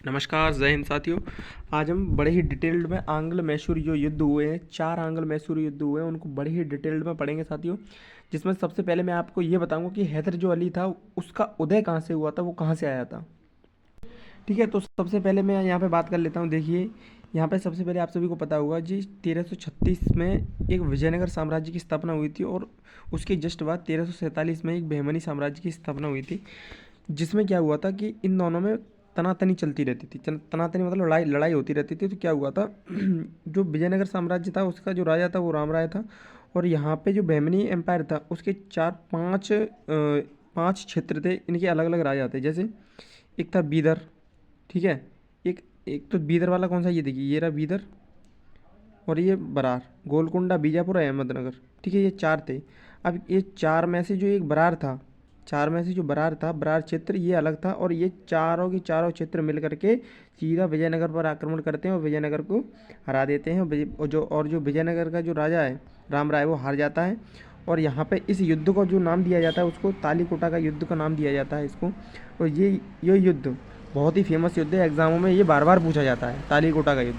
नमस्कार, जय हिंद साथियों। आज हम बड़े ही डिटेल्ड में आंग्ल मैसूर जो युद्ध हुए हैं, 4 आंग्ल मैसूर युद्ध हुए हैं, उनको बड़े ही डिटेल्ड में पढ़ेंगे साथियों। जिसमें सबसे पहले मैं आपको ये बताऊंगा कि हैदर जो अली था उसका उदय कहाँ से हुआ था, वो कहाँ से आया था। ठीक है, तो सबसे पहले मैं यहाँ पे बात कर लेता हूँ। देखिए, यहाँ पे सबसे पहले आप सभी को पता होगा जी, 1336 में एक विजयनगर साम्राज्य की स्थापना हुई थी और उसके जस्ट बाद 1347 में एक बहमनी साम्राज्य की स्थापना हुई थी। जिसमें क्या हुआ था कि इन दोनों में तनातनी चलती रहती थी। तनातनी मतलब लड़ाई लड़ाई होती रहती थी। तो क्या हुआ था जो विजयनगर साम्राज्य था उसका जो राजा था वो राम राय था। और यहाँ पे जो बहमनी एम्पायर था उसके चार पांच पांच क्षेत्र थे, इनके अलग अलग राजा थे। जैसे एक था बीदर, ठीक है। एक एक तो बीदर वाला कौन सा, ये देखिए, ये रहा बीदर, और ये बरार, गोलकुंडा, बीजापुर, अहमदनगर। ठीक है, ये चार थे। अब ये चार में से जो एक बरार था, चार में से जो बरार था, बरार क्षेत्र ये अलग था। और ये चारों के चारों क्षेत्र मिल करके सीधा विजयनगर पर आक्रमण करते हैं और विजयनगर को हरा देते हैं। और जो विजयनगर का जो राजा है राम राय, वो हार जाता है। और यहाँ पे इस युद्ध को जो नाम दिया जाता है उसको तालीकोटा का युद्ध का नाम दिया जाता है इसको। और ये युद्ध बहुत ही फेमस युद्ध है, एग्जामों में ये बार बार पूछा जाता है। तालीकोटा का युद्ध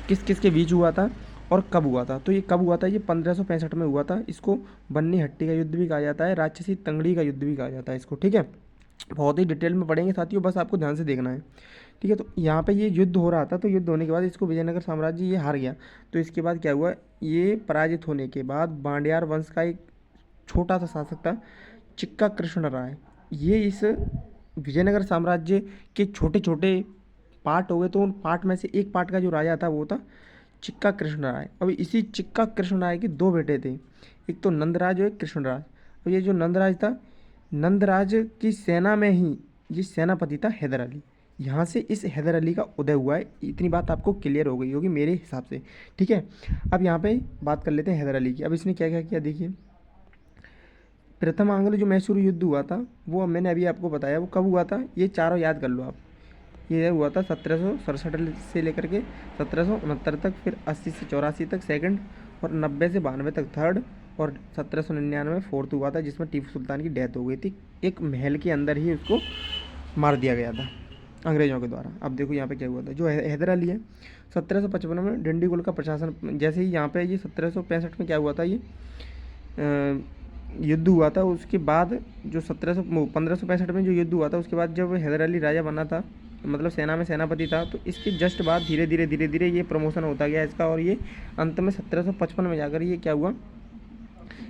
किस किस के बीच हुआ था और कब हुआ था। तो ये कब हुआ था, ये 1565 में हुआ था। इसको बन्नी हट्टी का युद्ध भी कहा जाता है, राक्षसी तंगड़ी का युद्ध भी कहा जाता है इसको। ठीक है, बहुत ही डिटेल में पढ़ेंगे साथियों, बस आपको ध्यान से देखना है। ठीक है, तो यहाँ पे ये युद्ध हो रहा था। तो युद्ध होने के बाद इसको विजयनगर साम्राज्य ये हार गया। तो इसके बाद क्या हुआ, ये पराजित होने के बाद बांडियार वंश का एक छोटा सा शासक था, चिक्का कृष्ण राय। ये इस विजयनगर साम्राज्य के छोटे छोटे पार्ट हो गए। तो उन पार्ट में से एक पार्ट का जो राजा था वो था चिक्का कृष्ण राय। अब इसी चिक्का कृष्ण राय के दो बेटे थे, एक तो नंदराज और एक कृष्णराज। और ये जो नंदराज था, नंदराज की सेना में ही ये सेनापति था हैदर अली। यहाँ से इस हैदर अली का उदय हुआ है। इतनी बात आपको क्लियर हो गई होगी मेरे हिसाब से। ठीक है, अब यहाँ पे बात कर लेते हैं हैदर अली की। अब इसने क्या क्या किया, देखिए। प्रथम आंग्ल जो मैसूर युद्ध हुआ था वो मैंने अभी आपको बताया, वो कब हुआ था, ये चारों याद कर लो आप। ये हुआ था 1767 से लेकर के 1769 तक, फिर 80 से 84 तक सेकंड, और 90 से 92 तक थर्ड, और 1799 फोर्थ हुआ था, जिसमें टीपू सुल्तान की डेथ हो गई थी। एक महल के अंदर ही उसको मार दिया गया था अंग्रेज़ों के द्वारा। अब देखो यहाँ पे क्या हुआ था, जो हैदर अली है 1755 में डिंडीगुल का प्रशासन, जैसे ही यहाँ पे ये 1765 में क्या हुआ था, ये युद्ध हुआ था। उसके बाद जो 1565 में जो युद्ध हुआ था, उसके बाद जब हैदर अली राजा बना था, मतलब सेना में सेनापति था, तो इसके जस्ट बाद धीरे धीरे ये प्रमोशन होता गया इसका। और ये अंत में 1755 में जाकर ये क्या हुआ,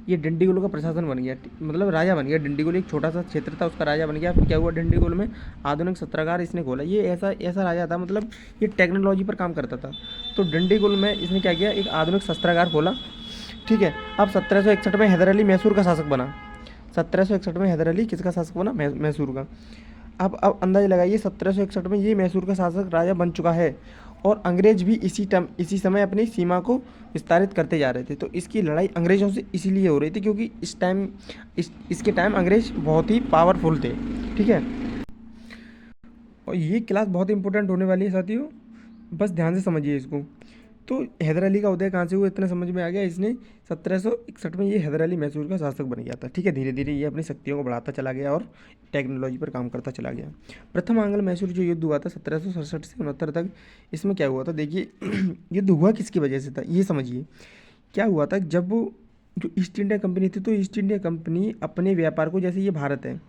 ये डिंडीगुल का प्रशासन बन गया, मतलब राजा बन गया। डिंडीगुल एक छोटा सा क्षेत्र था, उसका राजा बन गया। फिर क्या हुआ, डिंडीगुल में आधुनिक सत्रागार इसने खोला। ये ऐसा ऐसा राजा था, मतलब ये टेक्नोलॉजी पर काम करता था। तो डिंडीगुल में इसने क्या किया, एक आधुनिक शस्त्रागार खोला। ठीक है, अब 1761 में हैदर अली मैसूर का शासक बना। 1761 में हैदर अली किसका शासक बना, मैसूर का। अब अंदाजा लगाइए, 1761 में ये मैसूर का शासक राजा बन चुका है और अंग्रेज भी इसी समय अपनी सीमा को विस्तारित करते जा रहे थे। तो इसकी लड़ाई अंग्रेज़ों से इसीलिए हो रही थी क्योंकि इसके टाइम अंग्रेज बहुत ही पावरफुल थे। ठीक है, और ये क्लास बहुत इंपॉर्टेंट होने वाली है साथियों, बस ध्यान से समझिए इसको। तो हैदर अली का उदय कहाँ से हुआ, इतना समझ में आ गया। इसने 1761 में ये हैदर अली मैसूर का शासक बन गया था। ठीक है, धीरे धीरे ये अपनी शक्तियों को बढ़ाता चला गया और टेक्नोलॉजी पर काम करता चला गया। प्रथम आंग्ल मैसूर जो युद्ध हुआ था 1767 से 69 तक, इसमें क्या हुआ था, देखिए। युद्ध हुआ किसकी वजह से था, ये समझिए। क्या हुआ था, जब जो ईस्ट इंडिया कंपनी थी, तो ईस्ट इंडिया कंपनी अपने व्यापार को, जैसे ये भारत है,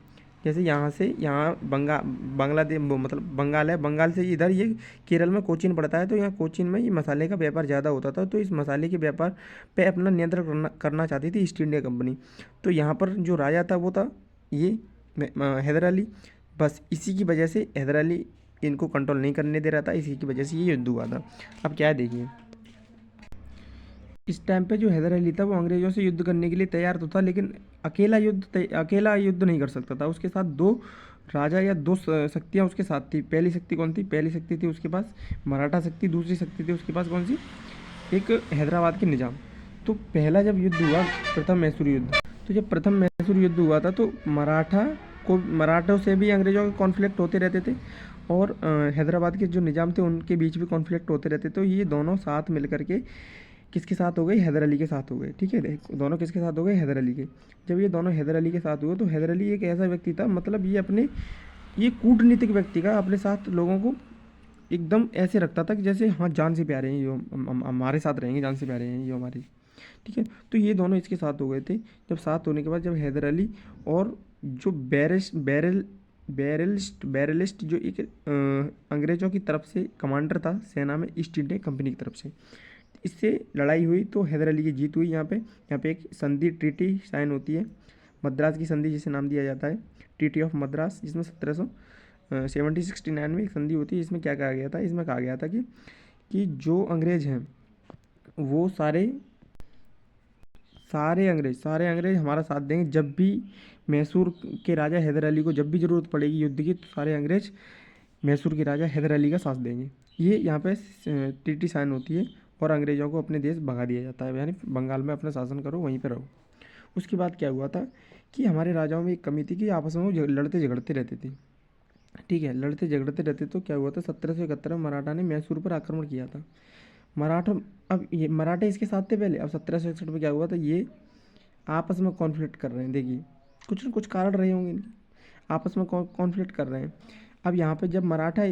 जैसे यहाँ से यहाँ बांग्लादेश, मतलब बंगाल है, बंगाल से इधर ये केरल में कोचीन पड़ता है। तो यहाँ कोचीन में ये मसाले का व्यापार ज़्यादा होता था। तो इस मसाले के व्यापार पे अपना नियंत्रण करना चाहती थी ईस्ट इंडिया कंपनी। तो यहाँ पर जो राजा था वो था ये हैदर अली। बस इसी की वजह से हैदर अली इनको कंट्रोल नहीं करने दे रहा था, इसी की वजह से ये युद्ध हुआ था। अब क्या है, देखिए। इस टाइम पे जो हैदर अली था वो अंग्रेज़ों से युद्ध करने के लिए तैयार तो था, लेकिन अकेला युद्ध नहीं कर सकता था। उसके साथ दो राजा या दो शक्तियाँ उसके साथ थी। पहली शक्ति कौन थी, पहली शक्ति थी उसके पास मराठा शक्ति, दूसरी शक्ति थी उसके पास कौन सी, एक हैदराबाद के निज़ाम। तो पहला जब युद्ध हुआ, प्रथम मैसूर युद्ध, तो जब प्रथम मैसूर युद्ध हुआ था तो मराठों से भी अंग्रेज़ों के कॉन्फ्लिक्ट होते रहते थे, और हैदराबाद के जो निज़ाम थे उनके बीच भी कॉन्फ्लिक्ट होते रहते। तो ये दोनों साथ मिल करके किसके साथ हो गए, हैदर अली के साथ हो गए। ठीक है, दोनों किसके साथ हो गए, हैदर अली के। जब ये दोनों हैदर अली के साथ हुए, तो हैदर अली एक ऐसा व्यक्ति था, मतलब ये कूटनीतिक व्यक्ति का अपने साथ लोगों को एकदम ऐसे रखता था कि जैसे हाँ जान से प्यारे हैं, ये हमारे साथ रहेंगे, जान से प्यारे हैं ये हमारे। ठीक है, तो ये दोनों इसके साथ हो गए थे। जब साथ होने के बाद जब हैदर अली और जो बैरलिस्ट जो एक अंग्रेज़ों की तरफ से कमांडर था सेना में, ईस्ट इंडिया कंपनी की तरफ से, इससे लड़ाई हुई तो हैदर अली की जीत हुई। यहाँ पे एक संधि ट्रीटी साइन होती है, मद्रास की संधि जिसे नाम दिया जाता है ट्रीटी ऑफ मद्रास, जिसमें 1769 में एक संधि होती है। इसमें क्या कहा गया था, इसमें कहा गया था कि जो अंग्रेज़ हैं वो सारे अंग्रेज हमारा साथ देंगे। जब भी मैसूर के राजा हैदर अली को जब भी ज़रूरत पड़ेगी युद्ध की, तो सारे अंग्रेज मैसूर के राजा हैदर अली का साथ देंगे। ये यहाँ पे ट्रीटी साइन होती है और अंग्रेज़ों को अपने देश भगा दिया जाता है, यानी बंगाल में अपना शासन करो, वहीं पर रहो। उसके बाद क्या हुआ था कि हमारे राजाओं में एक कमी थी कि आपस में वो लड़ते झगड़ते रहते थे। ठीक है, लड़ते झगड़ते रहते तो क्या हुआ था, 1771 में मराठा ने मैसूर पर आक्रमण किया था। मराठा, अब ये मराठे इसके साथ थे पहले, अब 1761 में क्या हुआ था, ये आपस में कॉन्फ्लिक्ट कर रहे हैं। देखिए कुछ न कुछ कारण रहे होंगे इनके, आपस में कॉन्फ्लिक्ट कर रहे हैं। अब यहाँ पे जब मराठा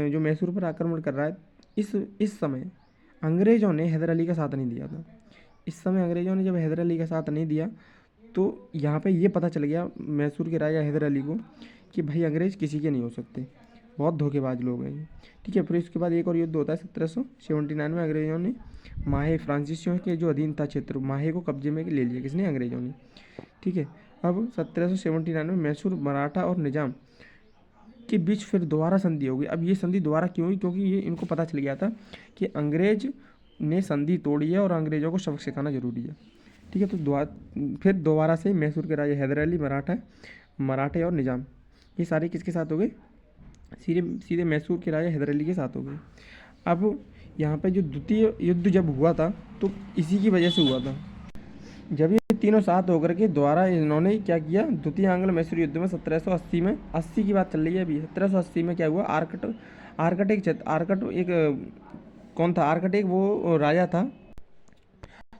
जो मैसूर पर आक्रमण कर रहा है, इस समय अंग्रेज़ों ने हैदर अली का साथ नहीं दिया था। इस समय अंग्रेज़ों ने जब हैदर अली का साथ नहीं दिया तो यहाँ पे ये पता चल गया मैसूर के राजा हैदर अली को कि भाई अंग्रेज़ किसी के नहीं हो सकते, बहुत धोखेबाज लोग हैं ये। ठीक है, फिर इसके बाद एक और युद्ध होता है 1779 में। अंग्रेज़ों ने माहे, फ्रांसीसियों के जो अधीन था क्षेत्र माहे को कब्जे में ले लिया, किसने, अंग्रेज़ों ने। ठीक है, अब 1779 में मैसूर, मराठा और निज़ाम के बीच फिर दोबारा संधि हो गई। अब ये संधि दोबारा क्यों हुई, क्योंकि ये इनको पता चल गया था कि अंग्रेज ने संधि तोड़ी है और अंग्रेज़ों को सबक सिखाना जरूरी है। ठीक है, तो फिर दोबारा से मैसूर के राजा हैदर अली, मराठे और निज़ाम, ये सारे किसके साथ हो गए, सीधे सीधे मैसूर के राजा हैदर अली के साथ हो गए। अब यहाँ पे जो द्वितीय युद्ध जब हुआ था तो इसी की वजह से हुआ था। जब ये तीनों साथ होकर के द्वारा इन्होंने क्या किया, द्वितीय आंग्ल मैसूर युद्ध में 1780 में, 80 की बात चल रही है अभी, 1780 में क्या हुआ, कौन था आर्कट, एक वो राजा था,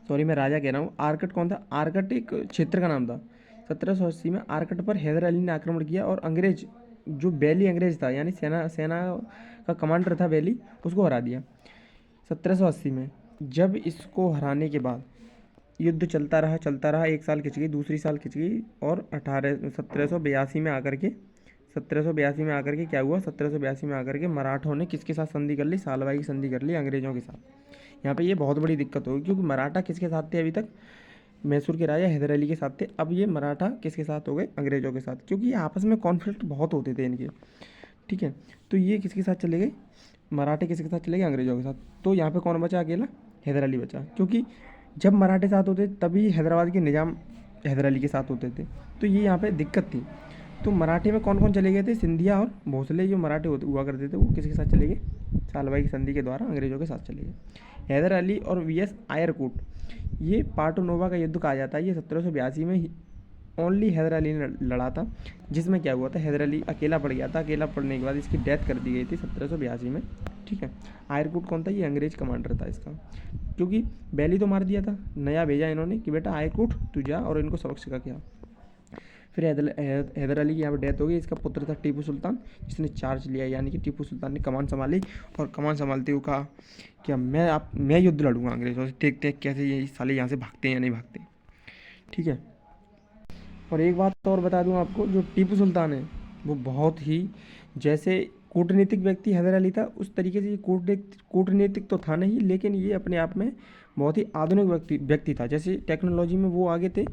सॉरी मैं राजा कह रहा हूँ, आर्कट कौन था, आर्कट एक क्षेत्र का नाम था। 1780 में आर्कट पर हैदर अली ने आक्रमण किया और अंग्रेज जो बैली अंग्रेज था, यानी सेना का कमांडर था बैली, उसको हरा दिया 1780 में। जब इसको हराने के बाद युद्ध चलता रहा, एक साल खिंच गई, दूसरी साल खिंच गई, और 1782 में आकर के 1782 में आकर के क्या हुआ, 1782 में आकर के मराठों ने किसके साथ संधि कर ली, सालबाई की संधि कर ली अंग्रेज़ों के साथ। यहाँ पे ये बहुत बड़ी दिक्कत होगी, क्योंकि मराठा किसके साथ थे अभी तक, मैसूर के राजा हैदर अली के साथ थे। अब ये मराठा किसके साथ हो गए, अंग्रेज़ों के साथ, क्योंकि ये आपस में कॉन्फ्लिक्ट बहुत होते थे इनके। ठीक है, तो ये किसके साथ चले गए, मराठे किसके साथ चले गए, अंग्रेज़ों के साथ। तो यहाँ पे कौन बचा, अकेला हैदर अली बचा, क्योंकि जब मराठे साथ होते तभी हैदराबाद के निज़ाम हैदर अली के साथ होते थे। तो ये यहाँ पे दिक्कत थी। तो मराठे में कौन कौन चले गए थे, सिंधिया और भोसले जो मराठे हुआ करते थे, वो किसके साथ चले गए, सालबाई की संधि के द्वारा अंग्रेज़ों के साथ चले गए। हैदर अली और वीएस आयरकूट, ये पार्टोनोवा का युद्ध कहा जाता है। ये 1782 में ही ओनली हैदर अली ने लड़ा था, जिसमें क्या हुआ था, हैदर अली अकेला पड़ गया था। अकेला पड़ने के बाद इसकी डेथ कर दी गई थी 1782 में। ठीक है, आयरकूट कौन था, ये अंग्रेज कमांडर था इसका, क्योंकि बैली तो मार दिया था, नया भेजा इन्होंने कि बेटा आयरकूट तू जा और इनको सबक सिखा के आ। फिर हैदर अली की यहाँ पर डेथ हो गई। इसका पुत्र था टीपू सुल्तान, जिसने चार्ज लिया, यानी कि टीपू सुल्तान ने कमान संभाली और कमान संभालते हुए कहा कि अब मैं युद्ध लड़ूंगा अंग्रेज़ों से, देखते हैं कैसे ये साले यहाँ से भागते हैं या नहीं भागते। ठीक है, और एक बात और बता दूं आपको, जो टीपू सुल्तान है वो बहुत ही, जैसे कूटनीतिक व्यक्ति हैदर अली था, उस तरीके से ये कूटनीतिक तो था नहीं, लेकिन ये अपने आप में बहुत ही आधुनिक व्यक्ति था। जैसे टेक्नोलॉजी में वो आगे थे,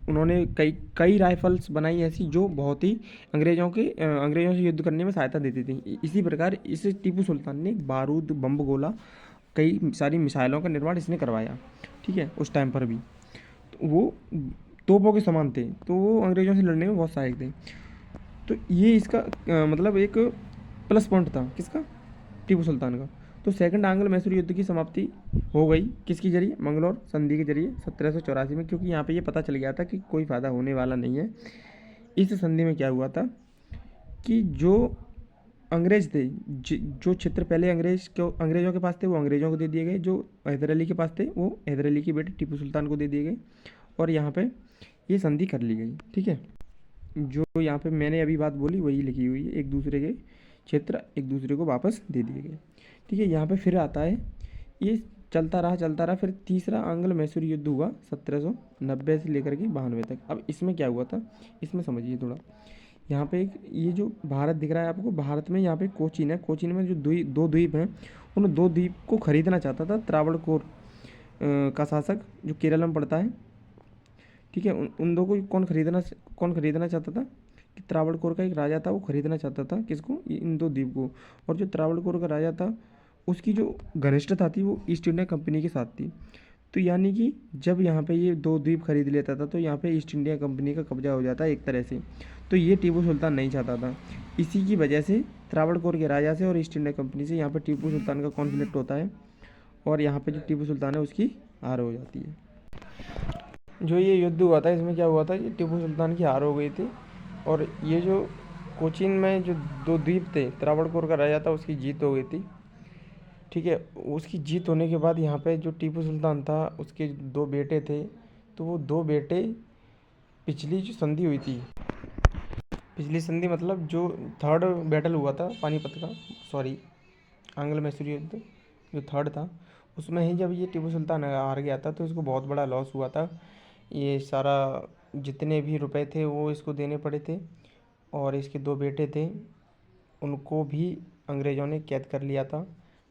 उन्होंने कई राइफल्स बनाई ऐसी जो बहुत ही अंग्रेज़ों से युद्ध करने में सहायता देती थी। इसी प्रकार इस टीपू सुल्तान ने बारूद, बम, गोला, कई सारी मिसाइलों का निर्माण इसने करवाया। ठीक है, उस टाइम पर भी तो वो तोपों के समान थे, तो वो अंग्रेज़ों से लड़ने में बहुत सहायक थे। तो ये इसका मतलब एक प्लस पॉइंट था, किसका, टीपू सुल्तान का। तो सेकंड आंग्ल मैसूर युद्ध की समाप्ति हो गई किसके जरिए, मंगलौर संधि के जरिए 1784 में, क्योंकि यहाँ पे ये पता चल गया था कि कोई फ़ायदा होने वाला नहीं है। इस संधि में क्या हुआ था कि जो अंग्रेज़ थे, जो क्षेत्र पहले अंग्रेज़ों के पास थे, वो अंग्रेज़ों को दे दिए गए। जो हैदर अली के पास थे, वो हैदर अली के बेटे टीपू सुल्तान को दे दिए गए, और यहाँ पे ये संधि कर ली गई। ठीक है, जो यहाँ पे मैंने अभी बात बोली वही लिखी हुई है, एक दूसरे के क्षेत्र एक दूसरे को वापस दे दिए गए। ठीक है, यहाँ पे फिर आता है, ये चलता रहा, फिर तीसरा आंग्ल मैसूर युद्ध हुआ 1790 से लेकर के 92 तक। अब इसमें क्या हुआ था, इसमें समझिए थोड़ा। यहाँ पे एक ये जो भारत दिख रहा है आपको, भारत में यहाँ पे कोचीन है, कोचीन में जो दो द्वीप हैं, उन दो द्वीप को खरीदना चाहता था त्रावणकोर का शासक, जो केरल में पड़ता है। ठीक है, उन दो को कौन खरीदना चाहता था कि त्रावणकोर का एक राजा था, वो खरीदना चाहता था किसको, इन दो द्वीप को। और जो त्रावणकोर का राजा था, उसकी जो घनिष्ठता थी वो ईस्ट इंडिया कंपनी के साथ थी। तो यानी कि जब यहाँ पे ये दो द्वीप खरीद लेता था तो यहाँ पे ईस्ट इंडिया कंपनी का कब्जा हो जाता है एक तरह से। तो ये टीपू सुल्तान नहीं चाहता था। इसी की वजह से त्रावणकोर के राजा से और ईस्ट इंडिया कंपनी से यहाँ पे टीपू सुल्तान का कॉन्फ्लिक्ट होता है, और यहाँ पे जो टीपू सुल्तान है उसकी हार हो जाती है। जो ये युद्ध हुआ था, इसमें क्या हुआ था, ये टीपू सुल्तान की हार हो गई थी। और ये जो कोचीन में जो दो द्वीप थे, त्रावणकोर का राजा था, उसकी जीत हो गई थी। ठीक है, उसकी जीत होने के बाद यहाँ पे जो टीपू सुल्तान था, उसके दो बेटे थे। तो वो दो बेटे पिछली जो संधि हुई थी, पिछली संधि मतलब जो थर्ड बैटल हुआ था पानीपत का, सॉरी आंग्ल मैसूर युद्ध जो थर्ड था, उसमें ही जब ये टीपू सुल्तान हार गया था तो इसको बहुत बड़ा लॉस हुआ था। ये सारा जितने भी रुपए थे वो इसको देने पड़े थे, और इसके दो बेटे थे उनको भी अंग्रेज़ों ने कैद कर लिया था।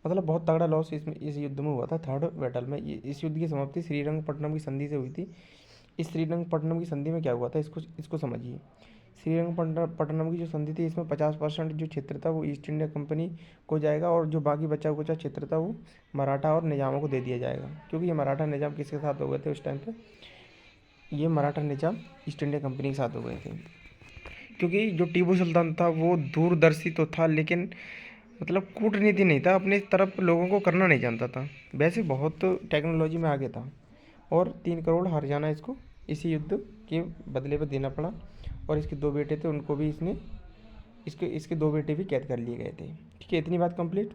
मतलब बहुत तगड़ा लॉस इस युद्ध में हुआ था, थर्ड बैटल में। इस युद्ध की समाप्ति श्रीरंगपट्टनम की संधि से हुई थी। इस श्रीरंगपट्टनम की संधि में क्या हुआ था, इसको समझिए। श्रीरंगपट्टनम की जो संधि थी, इसमें 50% जो क्षेत्र था वो ईस्ट इंडिया कंपनी को जाएगा, और जो बाकी बचा कुचा क्षेत्र था वो मराठा और निजामों को दे दिया जाएगा। क्योंकि ये मराठा निजाम किसके साथ हो गए थे उस टाइम पे, ये मराठा निजाम ईस्ट इंडिया कंपनी के साथ हो गए थे। क्योंकि जो टीपू सुल्तान था वो दूरदर्शी तो था, लेकिन मतलब कूटनीति नहीं था, अपनी तरफ लोगों को करना नहीं जानता था। वैसे बहुत टेक्नोलॉजी में आगे था, और 3 करोड़ हरजाना इसको इसी युद्ध के बदले में देना पड़ा। और इसके दो बेटे थे, उनको भी इसके दो बेटे भी कैद कर लिए गए थे। ठीक है, इतनी बात कंप्लीट।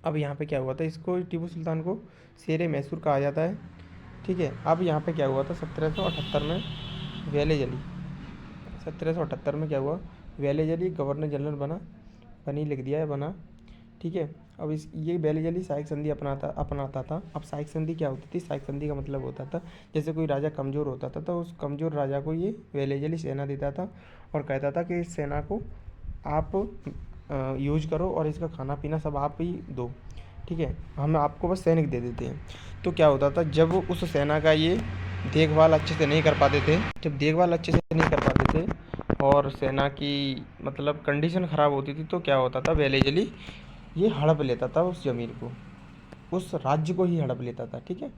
अब यहाँ पे क्या हुआ था, इसको टीपू सुल्तान को शेर मैसूर कहा जाता है। ठीक है, अब यहाँ पे क्या हुआ था, 1778 में वेलेजली 1778 में क्या हुआ, वेलेजली गवर्नर जनरल बनी लिख दिया है बना। ठीक है, अब ये वेलेजली साइक संधि अपनाता था। अब साइक संधि क्या होती थी, साइक संधि का मतलब होता था जैसे कोई राजा कमज़ोर होता था तो उस कमज़ोर राजा को ये वेलेजली सेना देता था, और कहता था कि इस सेना को आप यूज करो और इसका खाना पीना सब आप ही दो। ठीक है, हम आपको बस सैनिक दे देते हैं। तो क्या होता था, जब उस सेना का ये देखभाल अच्छे से नहीं कर पाते थे, और सेना की मतलब कंडीशन ख़राब होती थी, तो क्या होता था, वेलेजली ये हड़प लेता था उस ज़मीन को, उस राज्य को ही हड़प लेता था। ठीक है,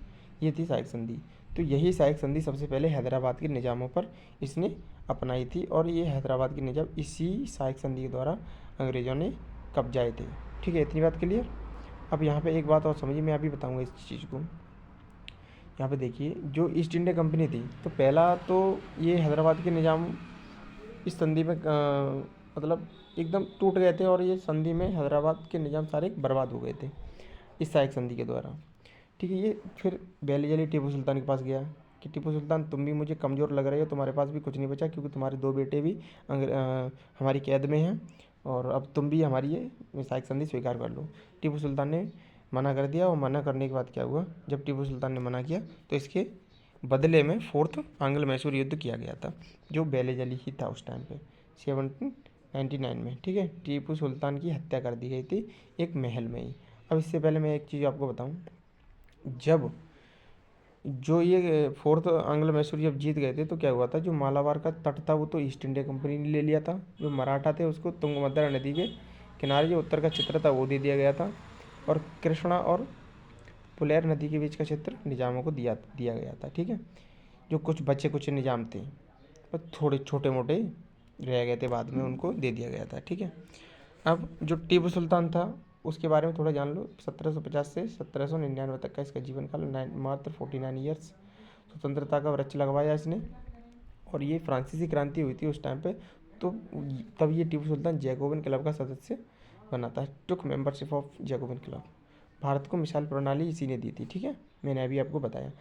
ये थी साइक संधि। तो यही साइक संधि सबसे पहले हैदराबाद के निज़ामों पर इसने अपनाई थी, और ये हैदराबाद के निज़ाम इसी साइक संधि के द्वारा अंग्रेज़ों ने कब्जाए थे। ठीक है, इतनी बात क्लियर। अब यहाँ पे एक बात और समझिए, मैं अभी बताऊँगा इस चीज़ को। यहाँ पे देखिए, जो ईस्ट इंडिया कंपनी थी, तो पहला तो ये हैदराबाद के निज़ाम इस संधि में मतलब एकदम टूट गए थे, और ये संधि में हैदराबाद के निज़ाम सारे बर्बाद हो गए थे इस साइक संधि के द्वारा। ठीक है, ये फिर वेलेजली टीपू सुल्तान के पास गया कि टीपू सुल्तान तुम भी मुझे कमज़ोर लग रहे हो, तुम्हारे पास भी कुछ नहीं बचा, क्योंकि तुम्हारे दो बेटे भी हमारी कैद में हैं, और अब तुम भी हमारी ये साइक संधि स्वीकार कर लो। टीपू सुल्तान ने मना कर दिया, और मना करने के बाद क्या हुआ, जब टीपू सुल्तान ने मना किया तो इसके बदले में फोर्थ आंग्ल मैसूर युद्ध किया गया था, जो वेलेजली ही था उस टाइम पे 1799 में। ठीक है, टीपू सुल्तान की हत्या कर दी गई थी एक महल में ही। अब इससे पहले मैं एक चीज़ आपको बताऊं, जब जो ये फोर्थ आंग्ल मैसूर जब जीत गए थे तो क्या हुआ था, जो मालाबार का तट था वो तो ईस्ट इंडिया कंपनी ने ले लिया था। जो मराठा थे उसको तुंगभद्रा नदी के किनारे जो उत्तर का क्षेत्र था वो दे दिया गया था, और कृष्णा और पुलेर नदी के बीच का क्षेत्र निजामों को दिया गया था। ठीक है, जो कुछ निजाम थे पर थोड़े छोटे मोटे रह गए थे, बाद में उनको दे दिया गया था। ठीक है, अब जो टीपू सुल्तान था उसके बारे में थोड़ा जान लो। 1750 से 1799 तक का इसका जीवन काल, मात्र 49 ईयर्स। स्वतंत्रता का वृक्ष लगवाया इसने, और ये फ्रांसीसी क्रांति हुई थी उस टाइम पे, तो तब ये टीपू सुल्तान जैकोबिन क्लब का सदस्य बना था, took membership of Jacobin club. Bharat को मिसाल प्रणाली इसी ने दी थी। ठीक है, मैंने अभी आपको बताया।